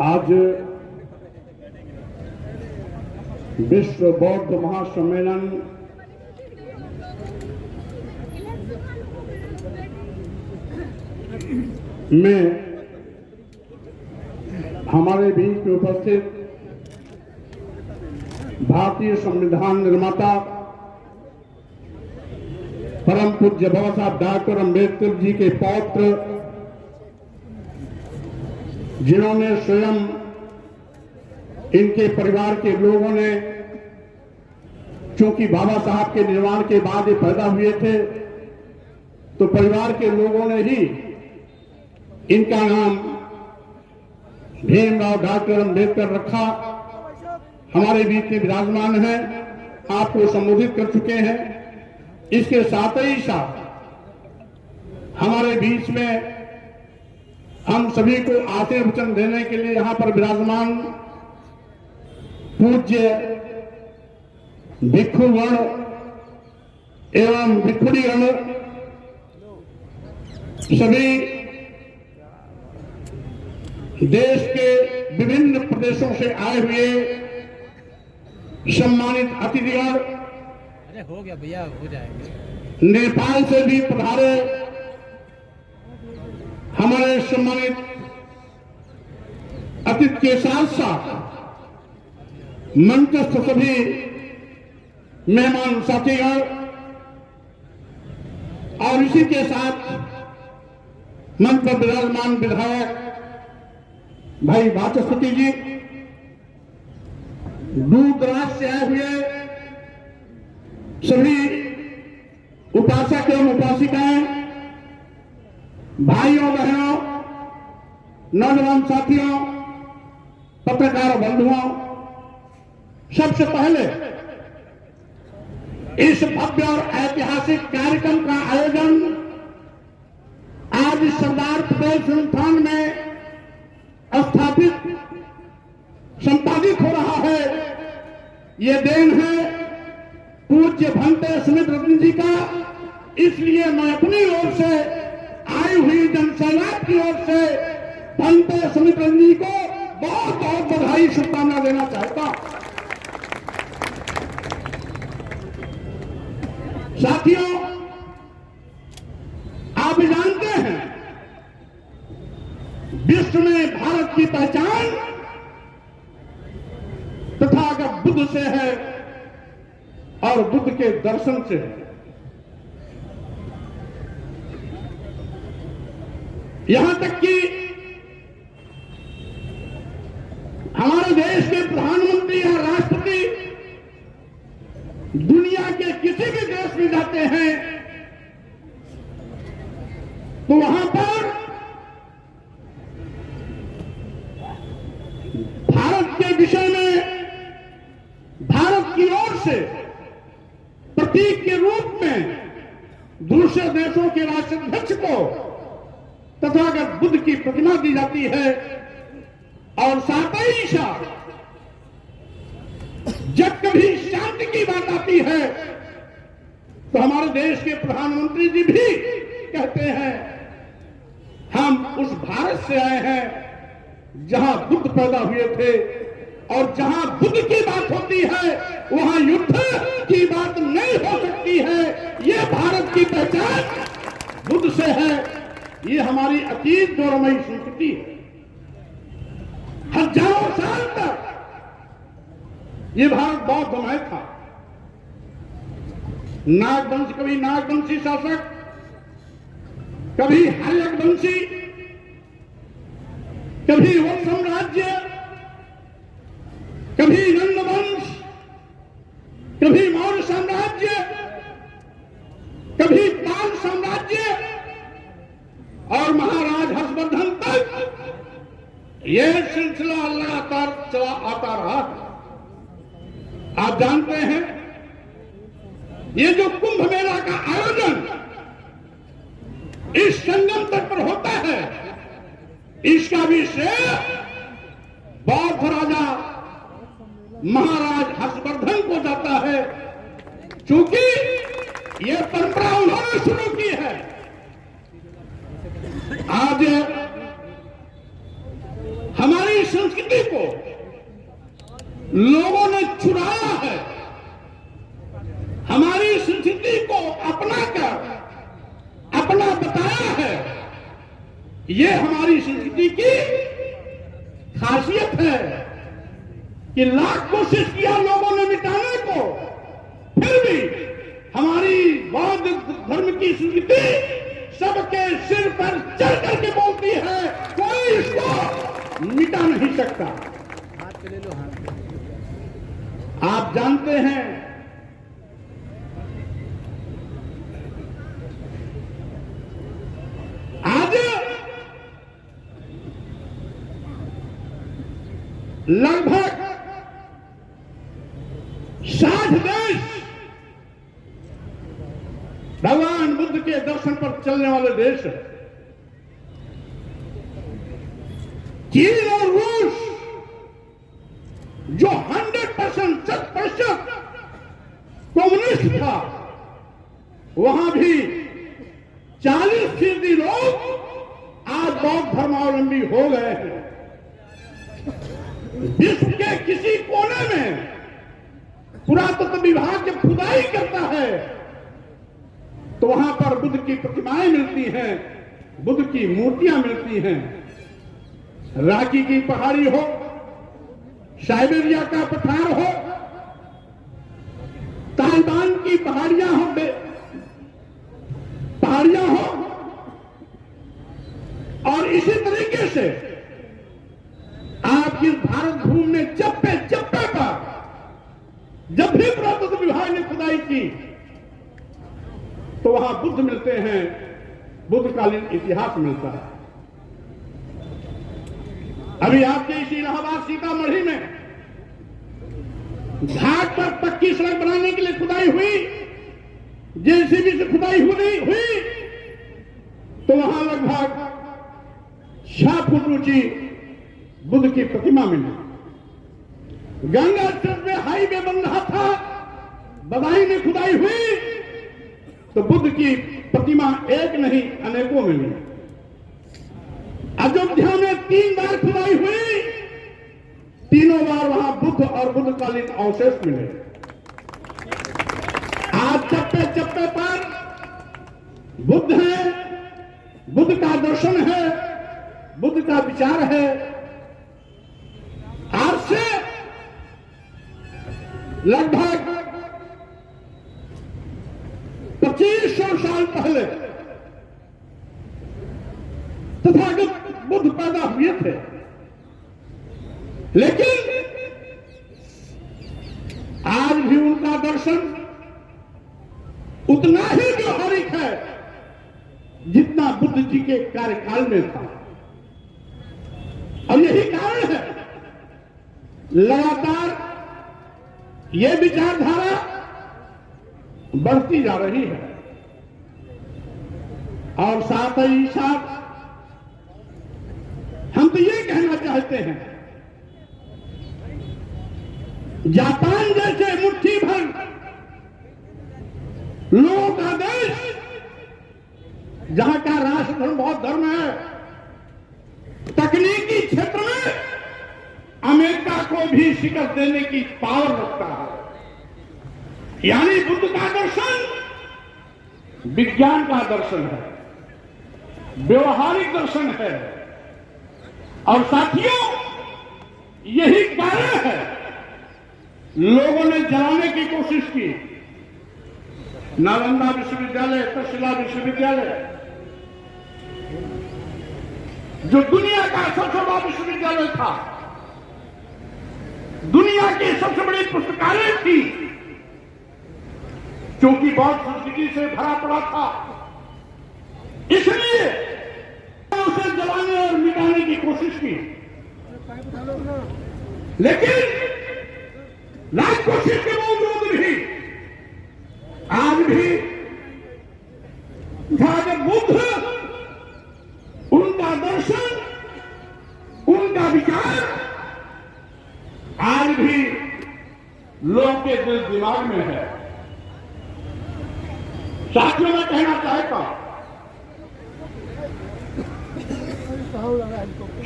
आज विश्व बौद्ध महासम्मेलन में हमारे बीच में उपस्थित भारतीय संविधान निर्माता परम पूज्य बाबा साहब डॉक्टर अम्बेडकर जी के पौत्र, जिन्होंने स्वयं इनके परिवार के लोगों ने, चूंकि बाबा साहब के निर्माण के बाद ये पैदा हुए थे, तो परिवार के लोगों ने ही इनका नाम भीमराव डॉक्टर अम्बेडकर रखा। हमारे बीच में विराजमान हैं, आपको संबोधित कर चुके हैं। इसके साथ ही साथ हमारे बीच में हम सभी को आशीर्वचन देने के लिए यहां पर विराजमान पूज्य भिक्षुगण एवं भिक्षुणीगण सभी देश के विभिन्न प्रदेशों से आए हुए सम्मानित अतिथिगण, अरे हो गया भैया, हो जाएंगे, नेपाल से भी पधारे हमारे सम्मानित अतिथि के साथ साथ मंचस्थ सभी मेहमान साथीगण और इसी के साथ मंच पर विराजमान विधायक भाई वाचस्पति जी, दूर दराज से आए हुए सभी उपासक एवं उपासिकाएं, भाइयों बहनों, नौजवान साथियों, पत्रकार बंधुओं, सबसे पहले इस भव्य और ऐतिहासिक कार्यक्रम का आयोजन आज सरदार पटेल संस्थान में स्थापित संपादित हो रहा है। ये देन है पूज्य भंते सुमित रतन जी का। इसलिए मैं अपनी ओर से आई हुई जनसैलाब की ओर से भंते सुमित रतन जी को बहुत बहुत बधाई शुभकामना देना चाहता हूं। साथियों, आप जानते हैं विश्व में भारत की पहचान तथागत बुद्ध से है और बुद्ध के दर्शन से है। यहां तक कि हमारे देश के प्रधानमंत्री या राष्ट्रपति दुनिया के किसी भी देश में जाते हैं तो वहां पर भारत के विषय में भारत की ओर से प्रतीक के रूप में दूसरे देशों के राष्ट्राध्यक्ष को तथागत बुद्ध की प्रतिमा दी जाती है। और साथ ही साथ जब कभी शांति की बात आती है तो हमारे देश के प्रधानमंत्री जी भी कहते हैं हम उस भारत से आए हैं जहां बुद्ध पैदा हुए थे, और जहां बुद्ध की बात होती है वहां युद्ध की बात नहीं हो सकती है। ये भारत की पहचान बुद्ध से है। ये हमारी अतीत गौरवमयी संस्कृति है। हजारों साल तक ये भारत बौद्धमय था। नागवंश, कभी नागवंशी शासक, कभी हर्यवंशी, कभी वत्स साम्राज्य, कभी नंदवंश, कभी मौर्य साम्राज्य, कभी पाल साम्राज्य और महाराज हर्षवर्धन तक यह सिलसिला लगातार चला आता रहा। आप जानते हैं ये जो कुंभ मेला का आयोजन इस संगम तट पर होता है, इसका भी श्रेय बौद्ध राजा महाराज आज हर्षवर्धन को जाता है, क्योंकि ये परंपरा उन्होंने शुरू की है। आज हमारी संस्कृति को लोगों ने चुराया है, हमारी संस्कृति को अपनाकर अपना बताया है। ये हमारी संस्कृति की खासियत है कि लाख कोशिश किया लोगों ने मिटाने को, फिर भी हमारी बौद्ध धर्म की संस्कृति सबके सिर पर चढ़ करके बोलती है, कोई इसको मिटा नहीं सकता। हाथ पे ले लो, हाथ पे। आप जानते हैं आज लगभग 60 देश भगवान बुद्ध के दर्शन पर चलने वाले देश हैं। चीन और रूस जो 100% कम्युनिस्ट था, वहां भी 40% लोग आज बौद्ध धर्मावलंबी हो गए हैं। विश्व के किसी कोने में पुरातत्व विभाग जब खुदाई करता है तो वहां पर बुद्ध की प्रतिमाएं मिलती हैं, बुद्ध की मूर्तियां मिलती हैं। रांची की पहाड़ी हो, साइबेरिया का पठार हो, ताइवान की पहाड़ियां हो, और इसी तरीके से आप इस भारत भूमि में चप्पे चप्पे पर जब भी पुरातत्व विभाग ने खुदाई की तो वहां बुद्ध मिलते हैं, बुद्धकालीन इतिहास मिलता है। अभी आपके इसी इलाहाबाद सीतामढ़ी में घाट पर पक्की सड़क बनाने के लिए खुदाई हुई, जेसीबी से खुदाई हुई तो वहां लगभग 6 फुट ऊंची बुद्ध की प्रतिमा मिली। गंगा तट में हाईवे बन रहा था, बदाई में खुदाई हुई तो बुद्ध की प्रतिमा एक नहीं अनेकों मिली। अयोध्या में 3 बार खुदाई हुई, तीनों बार वहां बुद्ध और बुद्धकालीन अवशेष मिले। आज चप्पे चप्पे पर बुद्ध है, बुद्ध का दर्शन है, बुद्ध का विचार है। आज से लगभग 2500 साल पहले तथागत बुद्ध पैदा हुए थे, लेकिन आज भी उनका दर्शन उतना ही व्यवहारिक है जितना बुद्ध जी के कार्यकाल में था। और यही कारण है लगातार यह विचारधारा बढ़ती जा रही है। और साथ ही साथ हम तो ये कहना चाहते हैं, जापान जैसे मुट्ठी भर लोगों का देश, जहां का राष्ट्र धर्म बौद्ध धर्म है, तकनीकी क्षेत्र में अमेरिका को भी शिकस्त देने की पावर रखता है। यानी बुद्ध का दर्शन विज्ञान का दर्शन है, व्यवहारिक दर्शन है। और साथियों, यही कारण है लोगों ने जलाने की कोशिश की। नालंदा विश्वविद्यालय, तक्षशिला विश्वविद्यालय, जो दुनिया का सबसे बड़ा विश्वविद्यालय था, दुनिया की सबसे बड़ी पुस्तकालय थी, क्योंकि बौद्ध संस्कृति से भरा पड़ा था, इसलिए उसे जलाने और मिटाने की कोशिश की। लेकिन लाख कोशिश के बावजूद भी आज भी जब बुद्ध, उनका दर्शन, उनका विचार आज भी लोगों के दिल दिमाग में है। साथियों में कहना चाहता हूं,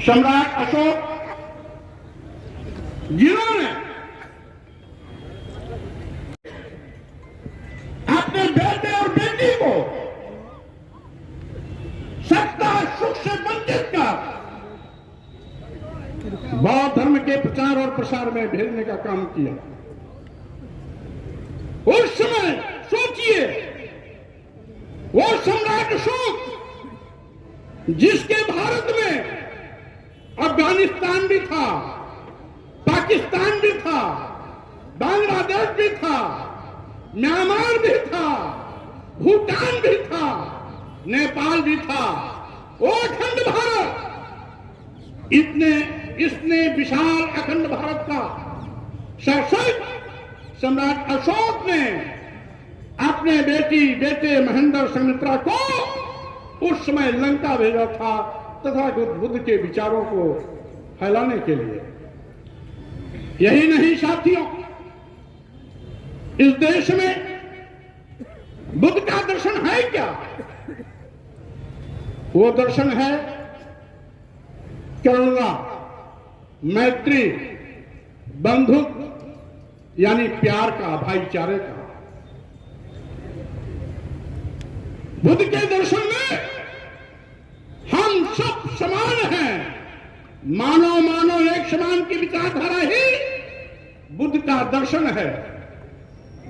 सम्राट अशोक जिन्होंने अपने बेटे और बेटी को सत्ता सुख से वंचित कर बौद्ध धर्म के प्रचार और प्रसार में भेजने का काम किया। उस समय सोचिए, वो सम्राट अशोक जिसके भारत में अफगानिस्तान भी था, पाकिस्तान भी था, बांग्लादेश भी था, म्यांमार भी था, भूटान भी था, नेपाल भी था, वो अखंड भारत, इसने विशाल अखंड भारत का शासक सम्राट अशोक ने अपने बेटे महेंद्र संघमित्रा को उस समय लंका भेजा था तथा बुद्ध के विचारों को फैलाने के लिए। यही नहीं साथियों, इस देश में बुद्ध का दर्शन है क्या? वो दर्शन है करुणा, मैत्री, बंधुत्व यानी प्यार का, भाईचारे का। बुद्ध के दर्शन में हम सब समान हैं, मानव एक समान की विचारधारा ही बुद्ध का दर्शन है।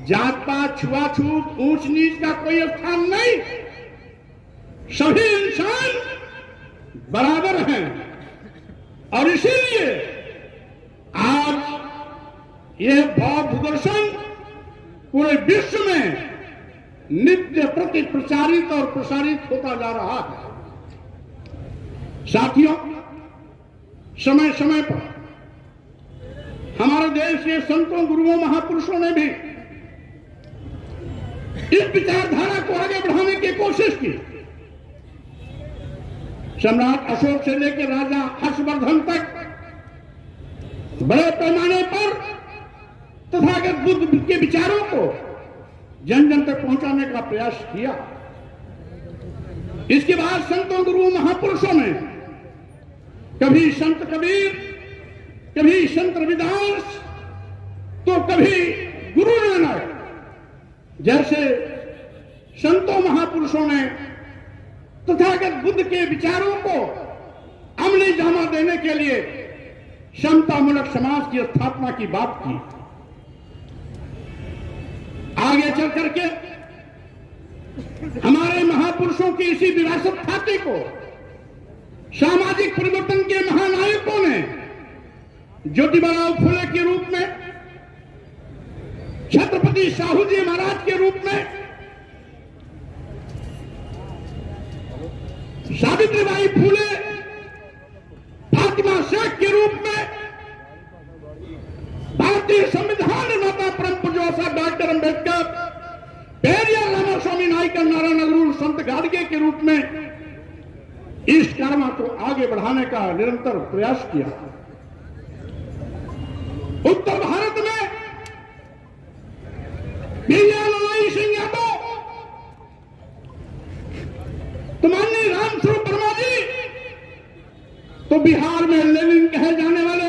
जात पात, छुआछूत, ऊंच नीच का कोई स्थान नहीं, सभी इंसान बराबर हैं। और इसीलिए आज यह बौद्ध दर्शन पूरे विश्व में नित्य प्रति प्रचारित और प्रसारित होता जा रहा है। साथियों, समय समय पर हमारे देश के संतों, गुरुओं, महापुरुषों ने भी इस विचारधारा को आगे बढ़ाने की कोशिश की। सम्राट अशोक से लेकर राजा हर्षवर्धन तक बड़े पैमाने पर तथागत बुद्ध के विचारों को जन जन तक पहुंचाने का प्रयास किया। इसके बाद संतों, गुरुओं, महापुरुषों ने कभी संत कबीर, कभी संत रविदास, तो कभी गुरु नानक जैसे संतों, महापुरुषों ने तथागत बुद्ध के विचारों को अमली जामा देने के लिए समतामूलक समाज की स्थापना की बात की। आगे चल करके हमारे महापुरुषों की इसी विरासत खाते को सामाजिक परिवर्तन के महानायकों ने ज्योतिबाराव फुले के रूप में, छत्रपति साहू जी महाराज के रूप में, सावित्रीबाई फुले, फातिमा शेख के रूप में, भारतीय संविधान निर्माता परम पूज्य डॉक्टर अंबेडकर, पेरियार रामास्वामी नायकर, नारायण अग्रवाल, संत गाडगे के रूप में इस कर्म को आगे बढ़ाने का निरंतर प्रयास किया। उत्तर भारत में बीएलओ सिंह यादव, तो माननीय रामस्वरूप वर्मा जी, तो बिहार में लेनिन कहे जाने वाले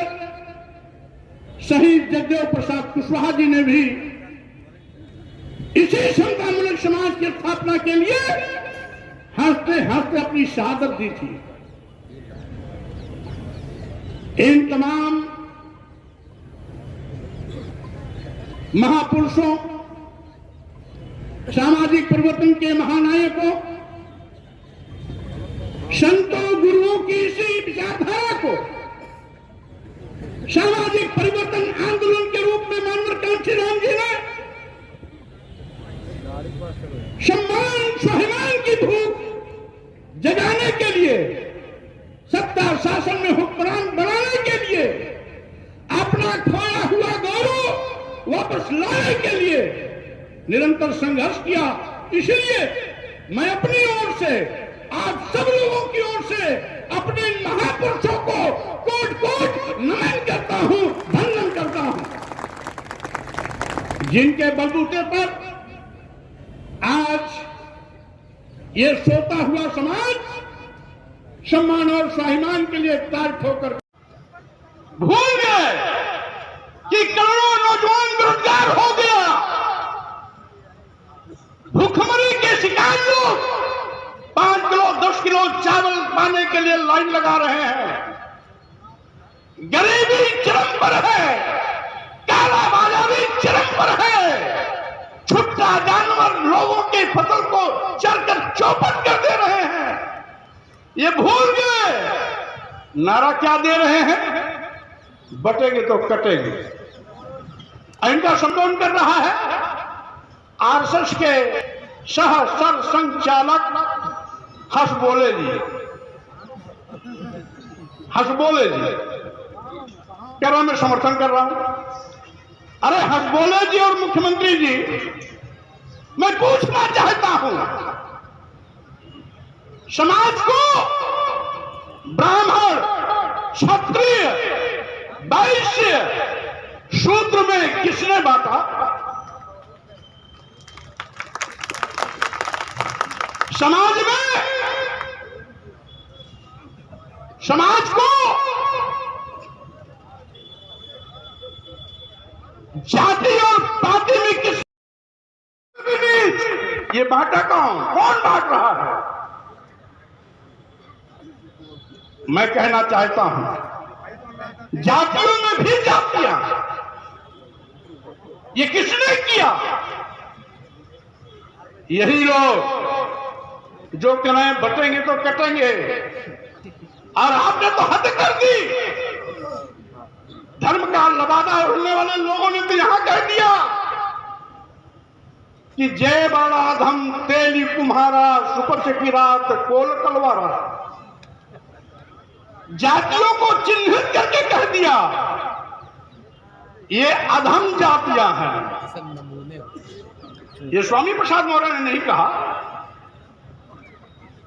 शहीद जगदेव प्रसाद कुशवाहा जी ने भी इसी समतामूलक समाज की स्थापना के लिए हंसते हंसते अपनी शहादत दी थी। इन तमाम महापुरुषों, सामाजिक परिवर्तन के महानायकों, संतों, गुरुओं की इसी विचारधारा को सामाजिक परिवर्तन आंदोलन के रूप में मानवर कांशीराम जी ने सम्मान स्वाभिमान की भूख जगाने के लिए, सत्ता शासन में हुक्मरान बनाने के लिए, अपना खोया हुआ गौरव वापस लाने के लिए निरंतर संघर्ष किया। इसलिए मैं अपनी ओर से, आप सब लोगों की ओर से अपने महापुरुषों को कोट कोट नमन करता हूं, वंदन करता हूं। जिनके बलबूते पर आज ये सोता हुआ समाज सम्मान और स्वाभिमान के लिए ताल ठोकर भूल गए कि करोड़ों नौजवान बेरोजगार हो गया, भूखमरी के शिकार लोग 5 किलो 10 किलो चावल पाने के लिए लाइन लगा रहे हैं, गरीबी चरम पर है, कालाबाजारी चरम पर है, छुट्टा जानवर लोगों की फसल को चरकर चौपट कर दे रहे हैं। ये भूल गए नारा क्या दे रहे हैं, बटेंगे तो कटेंगे। इनका संबोधन कर रहा है आरएसएस के सह सर संचालक हसबोले जी। हसबोले जी कह रहा मैं समर्थन कर रहा हूं। अरे हसबोले जी और मुख्यमंत्री जी, मैं पूछना चाहता हूं, समाज को ब्राह्मण, क्षत्रिय, वैश्य, शूद्र में किसने बांटा? समाज में समाज को जाति और पार्टी में किस ये बांटा कौन बांट रहा है? मैं कहना चाहता हूं जातियों में भी जातियां, ये किसने किया? यही लोग जो कह रहे हैं बटेंगे तो कटेंगे, और आपने तो हद कर दी। धर्म का लबादा उड़ने वाले लोगों ने तो यहां कह दिया कि जय बाड़ा धम तेली कुम्हारा सुपर की रात कोल कलवारा। जातियों को चिन्हित करके कह दिया ये अधम जातियां हैं। ये स्वामी प्रसाद मौर्य ने नहीं कहा,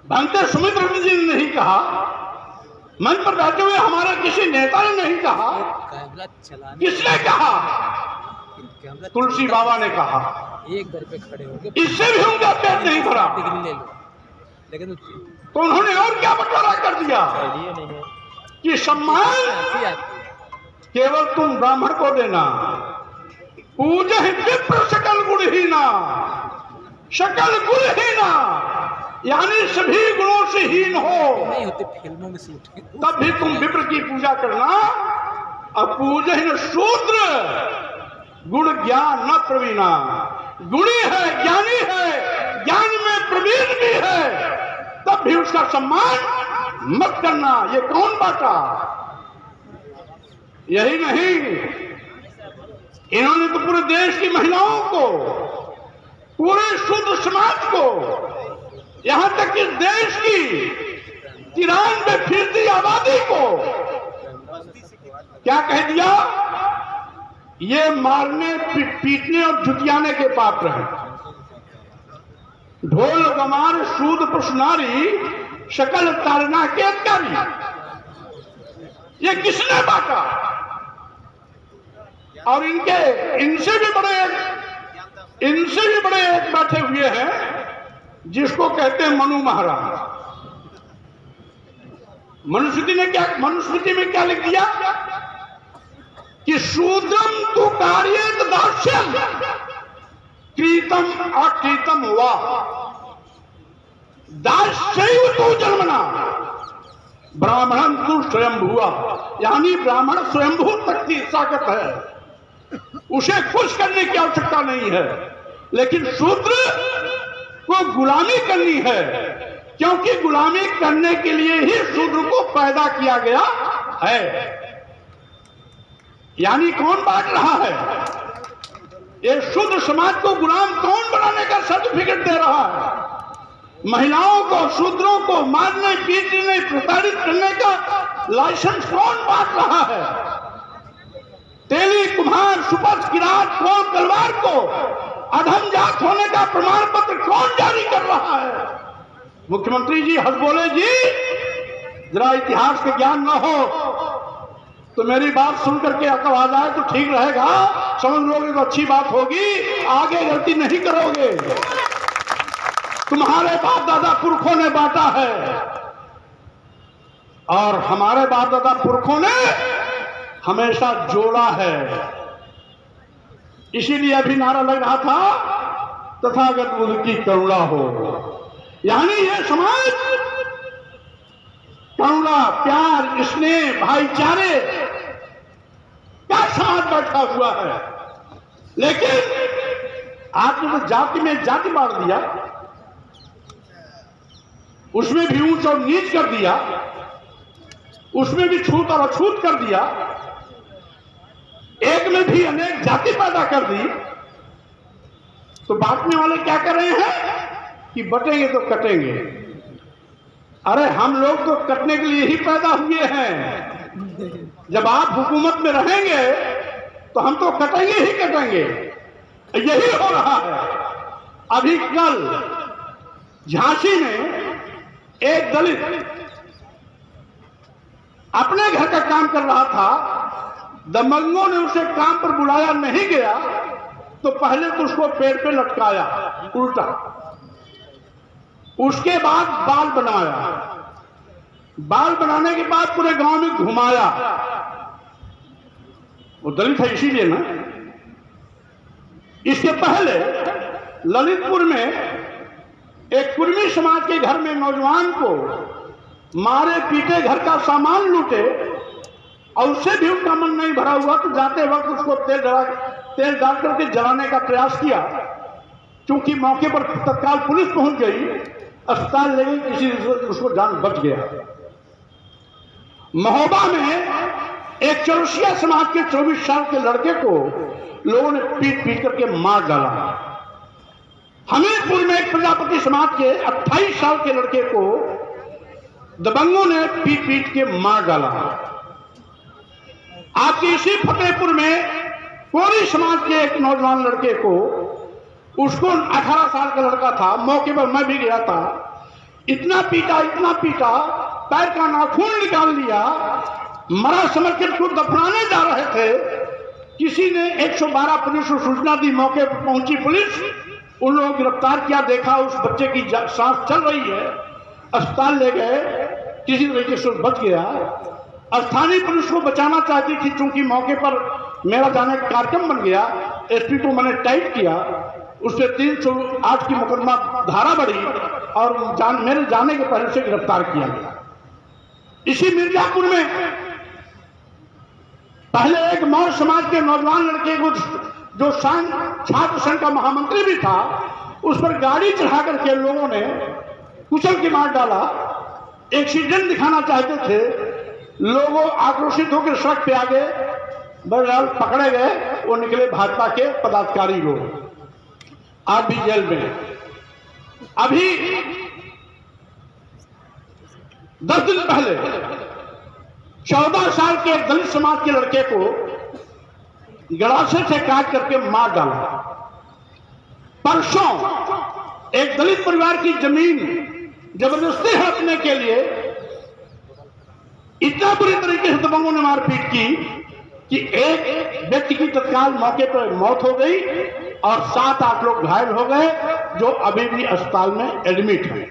भंते सुमित्र जी ने नहीं कहा, मंच पर बैठे हुए हमारे किसी नेता ने नहीं कहा। किसने कहा? तुलसी बाबा ने कहा। एक दर पे खड़े होंगे, इससे भी उनका पेट नहीं भरा, ले लो, लेकिन तो उन्होंने और क्या बंटवारा कर दिया कि सम्मान केवल तुम ब्राह्मण को देना, पूजा विप्र सकल गुणहीना, सकल गुणहीना, यानी सभी गुणों से हीन हो नहीं होते फिल्मों में शूट, तब भी तुम विप्र की पूजा करना। और पूजहीन शूद्र गुण ज्ञान न प्रवीणा, गुणी है, ज्ञानी है, ज्ञान में प्रवीण भी है, तब भी उसका सम्मान मत करना। ये कौन बांटा? यही नहीं, इन्होंने तो पूरे देश की महिलाओं को, पूरे शुद्ध समाज को, यहां तक कि देश की 93% आबादी को क्या कह दिया? ये मारने, पीटने और जुटियाने के पात्र हैं। ढोल गमार शूद पुष्नारी शकल तारना के अधिकारी, ये किसने बांटा? और इनसे भी बड़े एक बैठे हुए हैं जिसको कहते हैं मनु महाराज। मनुस्मृति में क्या लिख दिया कि शूद्रम तु कार्येत दास्यम कृतम अकृतम वा दास्यैव तु जन्मना ब्राह्मणं तु स्वयंभुवा। यानी ब्राह्मण स्वयंभू तक की ताकत है, उसे खुश करने की आवश्यकता नहीं है, लेकिन शूद्र को गुलामी करनी है, क्योंकि गुलामी करने के लिए ही शूद्र को पैदा किया गया है। यानी कौन बांट रहा है? ये शुद्ध समाज को गुलाम कौन बनाने का सर्टिफिकेट दे रहा है? महिलाओं को, शूद्रों को मारने, पीटने, प्रताड़ित करने का लाइसेंस कौन बांट रहा है? तेली कुम्हार, सुपथ, किरात, कोल, तलवार को अधम जात होने का प्रमाण पत्र कौन जारी कर रहा है? मुख्यमंत्री जी, हसबोले जी, जरा इतिहास के ज्ञान न हो तो मेरी बात सुन करके अकल आ जाए तो ठीक रहेगा, समझ लोगे तो अच्छी बात होगी, आगे गलती नहीं करोगे। तुम्हारे बाप दादा पुरखों ने बांटा है और हमारे बाप दादा पुरखों ने हमेशा जोड़ा है। इसीलिए अभी नारा लग रहा था तथागत बुद्ध की करुणा हो, यानी ये समाज करुणा, प्यार, स्नेह, भाईचारे का समाज बैठा हुआ है। लेकिन आपने तो जाति में जाति बांट दिया, उसमें भी ऊंच और नीच कर दिया, उसमें भी छूत और अछूत कर दिया, एक में भी अनेक जाति पैदा कर दी। तो बांटने वाले क्या कर रहे हैं कि बटेंगे तो कटेंगे। अरे हम लोग तो कटने के लिए ही पैदा हुए हैं। जब आप हुकूमत में रहेंगे तो हम तो कटेंगे ही कटेंगे। यही हो रहा है। अभी कल झांसी में एक दलित अपने घर का काम कर रहा था, दबंगों ने उसे काम पर बुलाया, नहीं गया तो पहले तो उसको पेड़ पे लटकाया उल्टा, उसके बाद बाल बनाया, बाल बनाने के बाद पूरे गांव में घुमाया। वो दलित है इसीलिए ना। इसके पहले ललितपुर में एक कुर्मी समाज के घर में नौजवान को मारे पीटे, घर का सामान लूटे और उससे भी उनका मन नहीं भरा हुआ तो जाते वक्त उसको तेल डाल करके जलाने का प्रयास किया। क्योंकि मौके पर तत्काल पुलिस पहुंच गई, अस्पताल ले गई, किसी उसको जान बच गया। महोबा में एक चौरसिया समाज के 24 साल के लड़के को लोगों ने पीट पीट करके मार डाला। हमीरपुर में एक प्रजापति समाज के 28 साल के लड़के को दबंगों ने पीट पीट के मार डाला। आपके इसी फतेहपुर में कोरी समाज के एक नौजवान लड़के को, उसको 18 साल का लड़का था, मौके पर मैं भी गया था, इतना पीटा, पैर का नाखून निकाल लिया। मरा समझ कर उसको दफनाने जा रहे थे, किसी ने 112 पुलिस को सूचना दी, मौके पर पहुंची पुलिस, उन लोगों को गिरफ्तार किया। देखा उस बच्चे की सांस चल रही है, अस्पताल ले गए, किसी तरीके से बच गया। स्थानीय पुलिस को बचाना चाहती थी, चूंकि मौके पर मेरा जाने का कार्यक्रम बन गया, एसपी को मैंने टाइप किया, उससे 308 की मुकदमा धारा बढ़ी और मेरे जाने के पहले से गिरफ्तार किया गया। इसी मिर्जापुर में पहले एक मौर्य समाज के नौजवान लड़के को, जो छात्र संघ का महामंत्री भी था, उस पर गाड़ी चढ़ा करके लोगों ने कुचल के मार डाला। एक्सीडेंट दिखाना चाहते थे, लोगों आक्रोशित होकर सड़क पे आ गए, बहरहाल पकड़े गए। वो निकले भाजपा के पदाधिकारी लोग, आज भी जेल में। अभी 10 दिन पहले 14 साल के एक दलित समाज के लड़के को गड़ासे से काट करके मार डाला। परसों एक दलित परिवार की जमीन जबरदस्ती हड़पने के लिए इतना बुरी तरीके से दबंगों ने मारपीट की कि एक व्यक्ति की तत्काल मौके पर मौत हो गई और 7-8 लोग घायल हो गए, जो अभी भी अस्पताल में एडमिट हैं।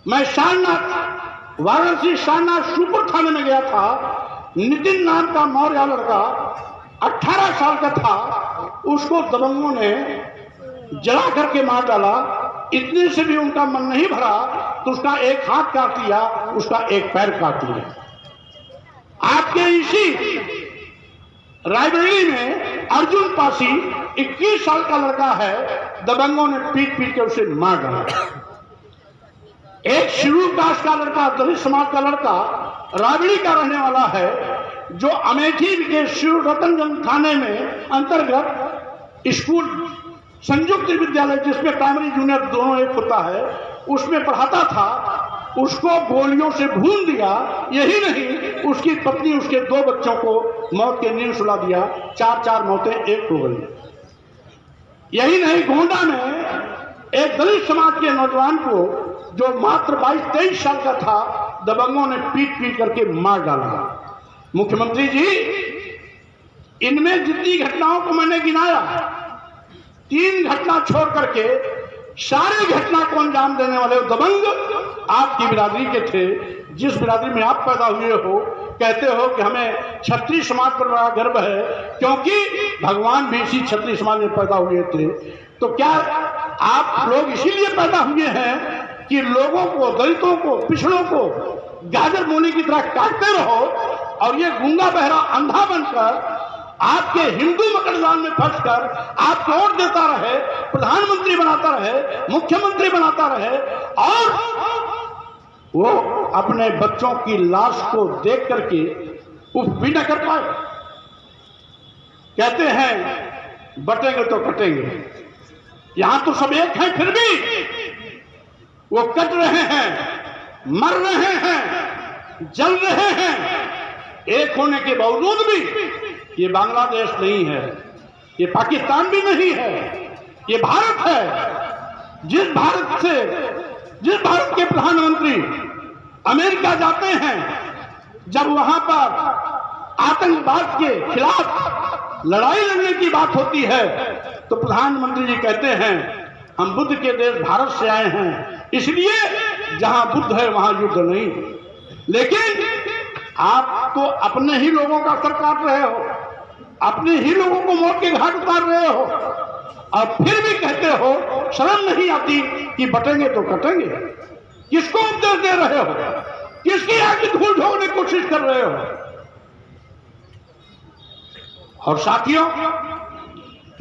मैं सारनाथ, वाराणसी सारनाथ सुपुर थाने में गया था। नितिन नाम का मौर्य लड़का 18 साल का था, उसको दबंगों ने जला करके मार डाला। इतने से भी उनका मन नहीं भरा तो उसका एक हाथ काट लिया, उसका एक पैर काट लिया। आपके इसी रायबरेली में अर्जुन पासी 21 साल का लड़का है, दबंगों ने पीट पीट के उसे मार डाला। एक शेड्यूल कास्ट का लड़का, दलित समाज का लड़का, रायबरेली का रहने वाला है, जो अमेठी के शेड्यूल रतनगंज थाने में अंतर्गत स्कूल संयुक्त विद्यालय, जिसमें प्राइमरी जूनियर दोनों एक होता है, उसमें पढ़ाता था, उसको गोलियों से भून दिया। यही नहीं, उसकी पत्नी, उसके 2 बच्चों को मौत के नींद सुला दिया। 4 मौतें एक हो गई। यही नहीं, गोंडा में एक दलित समाज के नौजवान को, जो मात्र 22-23 साल का था, दबंगों ने पीट पीट करके मार डाला। मुख्यमंत्री जी, इनमें जितनी घटनाओं को मैंने गिनाया, 3 घटना छोड़ करके सारी घटना को अंजाम देने वाले दबंग आपकी बिरादरी के थे। जिस बिरादरी में आप पैदा हुए हो, कहते हो कि हमें क्षत्रिय समाज पर बड़ा गर्व है क्योंकि भगवान भी इसी क्षत्रिय समाज में पैदा हुए थे। तो क्या आप लोग इसीलिए पैदा हुए हैं कि लोगों को, दलितों को, पिछड़ों को गाजर मूली की तरह काटते रहो और ये गूंगा बहरा अंधा बनकर आपके हिंदू मकड़जाल में फंसकर आपको वोट देता रहे, प्रधानमंत्री बनाता रहे, मुख्यमंत्री बनाता रहे और वो अपने बच्चों की लाश को देख करके उफ भी न कर पाए। कहते हैं बटेंगे तो कटेंगे, यहां तो सब एक हैं, फिर भी वो कट रहे हैं, मर रहे हैं, जल रहे हैं। एक होने के बावजूद भी ये बांग्लादेश नहीं है, ये पाकिस्तान भी नहीं है, ये भारत है। जिस भारत के प्रधानमंत्री अमेरिका जाते हैं, जब वहां पर आतंकवाद के खिलाफ लड़ाई लड़ने की बात होती है तो प्रधानमंत्री जी कहते हैं हम बुद्ध के देश भारत से आए हैं, इसलिए जहां बुद्ध है वहां युद्ध नहीं। लेकिन आप तो अपने ही लोगों का सर काट रहे हो, अपने ही लोगों को मौत के घाट उतार रहे हो और फिर भी कहते हो शर्म नहीं आती कि बटेंगे तो कटेंगे। किसको उपदेश दे रहे हो? किसकी आगे धूल झोंकने की कोशिश कर रहे हो? और साथियों,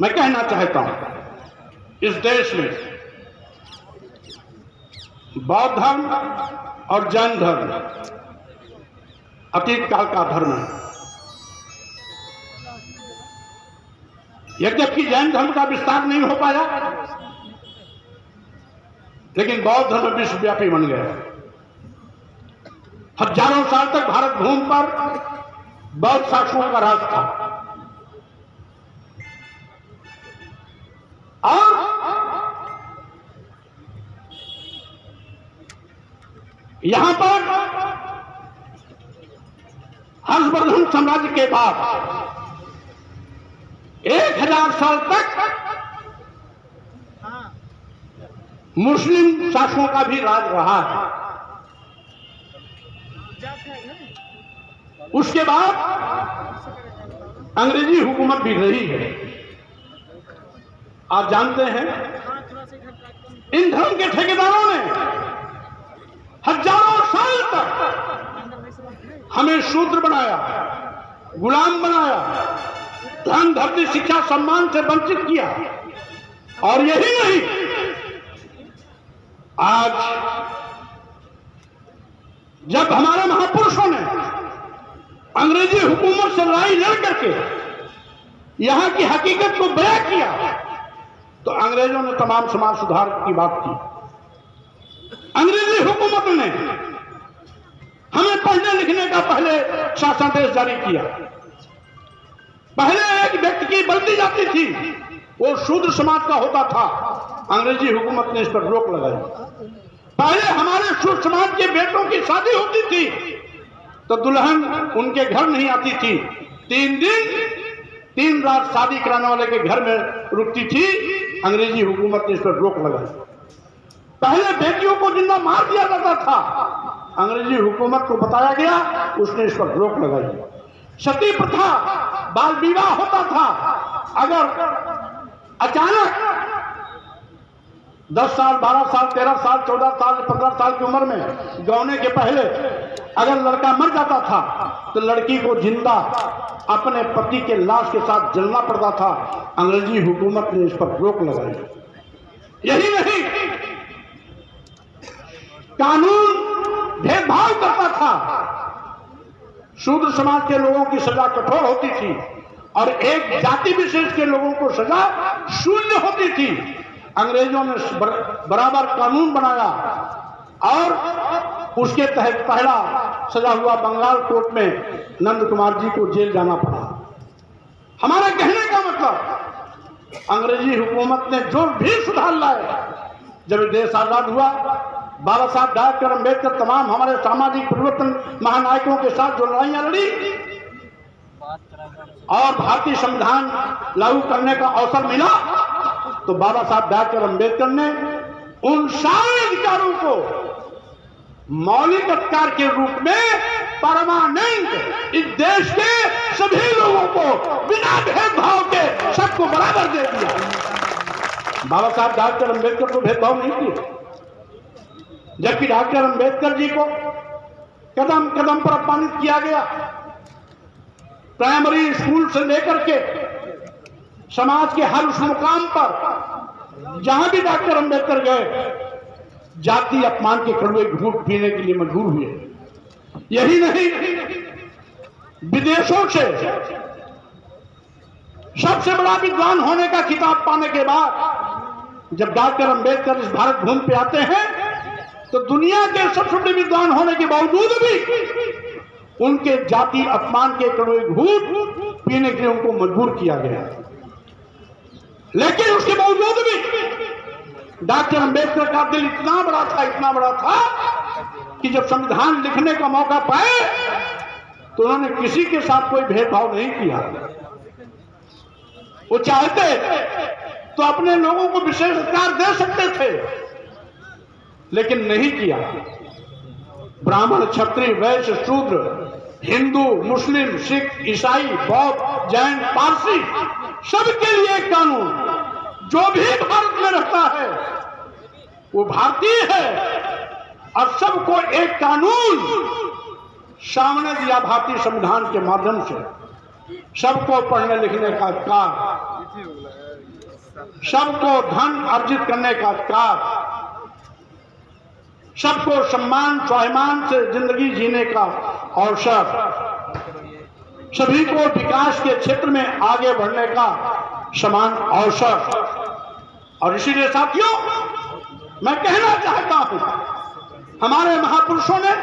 मैं कहना चाहता हूं, इस देश में बौद्ध धर्म और जैन धर्म अतीत काल का धर्म है। यद्यपि जैन धर्म का विस्तार नहीं हो पाया, लेकिन बौद्ध धर्म विश्वव्यापी बन गया। हजारों साल तक भारत भूमि पर बौद्ध शासकों का राज था और यहां पर हर्षवर्धन साम्राज्य के बाद 1000 साल तक मुस्लिम शासकों का भी राज रहा है। उसके बाद अंग्रेजी हुकूमत भी रही है। आप जानते हैं इन धर्म के ठेकेदारों ने हजारों साल तक हमें शूद्र बनाया, गुलाम बनाया, धन धरती शिक्षा सम्मान से वंचित किया। और यही नहीं, आज जब हमारे महापुरुषों ने अंग्रेजी हुकूमत से लड़ाई लड़ करके यहां की हकीकत को बयां किया तो अंग्रेजों ने तमाम समाज सुधार की बात की। अंग्रेजी हुकूमत ने हमें पढ़ने लिखने का पहले शासनादेश जारी किया। पहले एक व्यक्ति की बदली जाती थी, वो शूद्र समाज का होता था, अंग्रेजी हुकूमत ने इस पर रोक लगाई। पहले हमारे शूद्र समाज के बेटों की शादी होती थी तो दुल्हन उनके घर नहीं आती थी, 3 दिन 3 रात शादी कराने वाले के घर में रुकती थी। अंग्रेजी हुकूमत ने इस पर रोक लगाई। पहले बेटियों को जिंदा मार दिया जाता था, अंग्रेजी हुकूमत को बताया गया, उसने इस पर रोक लगाई। सती प्रथा, बाल विवाह होता था, अगर अचानक 10 साल, 12 साल, 13 साल, 14 साल, 15 साल की उम्र में गौने के पहले अगर लड़का मर जाता था तो लड़की को जिंदा अपने पति के लाश के साथ जलना पड़ता था। अंग्रेजी हुकूमत ने इस पर रोक लगाई। यही नहीं, कानून भेदभाव करता था। शूद्र समाज के लोगों की सजा कठोर होती थी और एक जाति विशेष के लोगों को सजा शून्य होती थी। अंग्रेजों ने बराबर कानून बनाया और उसके तहत पहला सजा हुआ बंगाल कोर्ट में नंद कुमार जी को जेल जाना पड़ा। हमारा कहने का मतलब, अंग्रेजी हुकूमत ने जो भी सुधार लाए, जब देश आजाद हुआ, बाबा साहब डॉक्टर अम्बेडकर, तमाम हमारे सामाजिक परिवर्तन महानायकों के साथ जो लड़ाइयां लड़ी, और भारतीय संविधान लागू करने का अवसर मिला तो बाबा साहब डॉक्टर अंबेडकर ने उन सारे अधिकारों को मौलिक अधिकार के रूप में परमानेंट इस देश के सभी लोगों को बिना भेदभाव के सबको बराबर दे दिया। बाबा साहब डॉक्टर अंबेडकर को भेदभाव नहीं किया, जबकि डॉक्टर अंबेडकर जी को कदम कदम पर अपमानित किया गया। प्राइमरी स्कूल से लेकर के समाज के हर उस मुकाम पर जहां भी डॉक्टर अंबेडकर गए जाति अपमान के कड़वे घूंट पीने के लिए मजबूर हुए। यही नहीं, विदेशों से सबसे बड़ा विद्वान होने का खिताब पाने के बाद जब डॉक्टर अंबेडकर इस भारत भूमि पे आते हैं तो दुनिया के सबसे बड़े विद्वान होने के बावजूद भी उनके जाति अपमान के कड़वे घूंट पीने के लिए उनको मजबूर किया गया। लेकिन उसके बावजूद भी डॉक्टर अंबेडकर का दिल इतना बड़ा था कि जब संविधान लिखने का मौका पाए तो उन्होंने किसी के साथ कोई भेदभाव नहीं किया। वो चाहते तो अपने लोगों को विशेष अधिकार दे सकते थे, लेकिन नहीं किया। ब्राह्मण, क्षत्रिय, वैश्य, शूद्र, हिंदू, मुस्लिम, सिख, ईसाई, बौद्ध, जैन, पारसी सबके लिए एक कानून। जो भी भारत में रहता है वो भारतीय है और सबको एक कानून सामने दिया भारतीय संविधान के माध्यम से। सबको पढ़ने लिखने का अधिकार, सबको धन अर्जित करने का अधिकार, सबको सम्मान स्वाभिमान से जिंदगी जीने का अवसर, सभी को विकास के क्षेत्र में आगे बढ़ने का समान अवसर। और इसीलिए साथियों मैं कहना चाहता हूं, हमारे महापुरुषों ने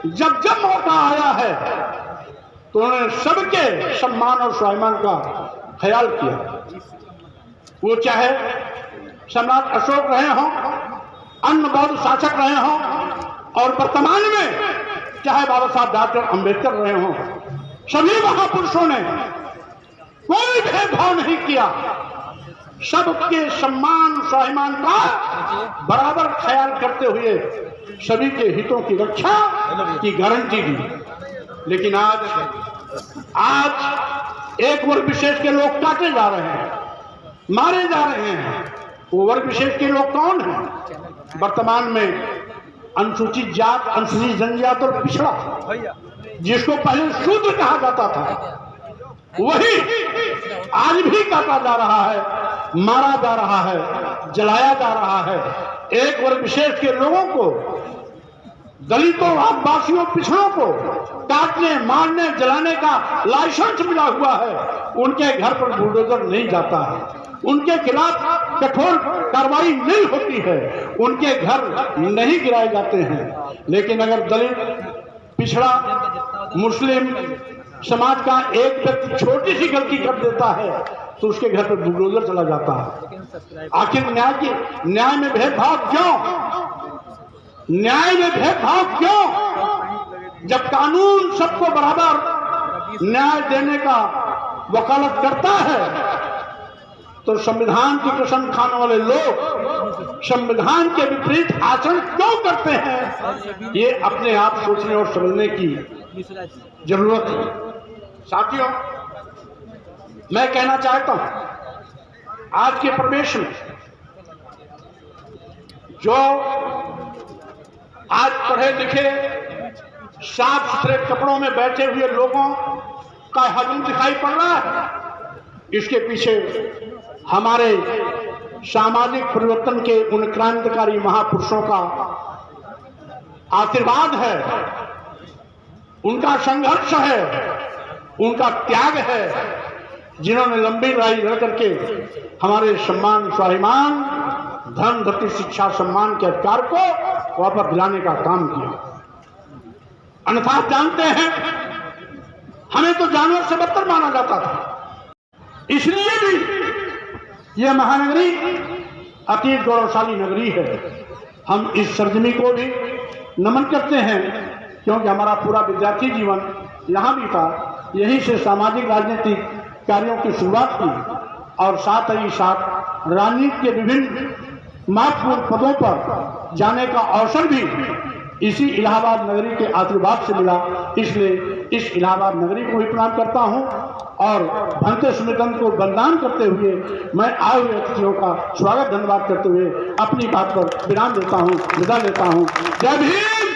जब जब मौका आया है तो उन्होंने सबके सम्मान और स्वाभिमान का ख्याल किया। वो चाहे सम्राट अशोक रहे हों, अन्य बौद्ध शासक रहे हों, और वर्तमान में चाहे बाबा साहब डॉक्टर अंबेडकर रहे हों, सभी महापुरुषों ने कोई भेदभाव नहीं किया। सबके सम्मान स्वाभिमान का बराबर ख्याल करते हुए सभी के हितों की रक्षा की गारंटी दी। लेकिन आज एक वर्ग विशेष के लोग काटे जा रहे हैं, मारे जा रहे हैं। वो वर्ग विशेष के लोग कौन हैं? वर्तमान में अनुसूचित जात, अनुसूचित जनजाति और पिछड़ा, जिसको पहले शूद्र कहा जाता था, वही आज भी काटा जा रहा है, मारा जा रहा है, जलाया जा रहा है। एक वर्ग विशेष के लोगों को, दलितों, आदिवासियों, पिछड़ों को काटने, मारने, जलाने का लाइसेंस मिला हुआ है। उनके घर पर बुलडोजर नहीं जाता है, उनके खिलाफ कठोर कार्रवाई नहीं होती है, उनके घर नहीं गिराए जाते हैं। लेकिन अगर दलित, पिछड़ा, मुस्लिम समाज का एक व्यक्ति छोटी सी गलती कर देता है तो उसके घर पर बुलडोजर चला जाता है। आखिर न्याय में भेदभाव क्यों? न्याय में भेदभाव क्यों? जब कानून सबको बराबर न्याय देने का वकालत करता है तो संविधान की कसम खाने वाले लोग संविधान के विपरीत आचरण क्यों करते हैं? ये अपने आप सोचने और समझने की जरूरत है। साथियों, मैं कहना चाहता हूं, आज के प्रदेश में जो आज पढ़े लिखे साफ सुथरे कपड़ों में बैठे हुए लोगों का हजम दिखाई पड़ रहा है, इसके पीछे हमारे सामाजिक परिवर्तन के उन क्रांतिकारी महापुरुषों का आशीर्वाद है, उनका संघर्ष है, उनका त्याग है, जिन्होंने लंबी लड़ाई लड़ करके हमारे सम्मान स्वाभिमान, धन, धरती, शिक्षा, सम्मान के अधिकार को वापस दिलाने का काम किया। अन्यथा जानते हैं हमें तो जानवर से बदतर माना जाता था। इसलिए भी यह महानगरी अति गौरवशाली नगरी है। हम इस सरजमी को भी नमन करते हैं क्योंकि हमारा पूरा विद्यार्थी जीवन यहाँ भी था यहीं से सामाजिक राजनीतिक कार्यों की शुरुआत की और साथ ही साथ राजनीति के विभिन्न महत्वपूर्ण पदों पर जाने का अवसर भी इसी इलाहाबाद नगरी के आशीर्वाद से मिला। इसलिए इस इलाहाबाद नगरी को भी प्रणाम करता हूं और भंते सुमितंत्र को वंदन करते हुए मैं आए हुए अतिथियों का स्वागत धन्यवाद करते हुए अपनी बात पर विराम देता हूं, विदा लेता हूं। जय भीम।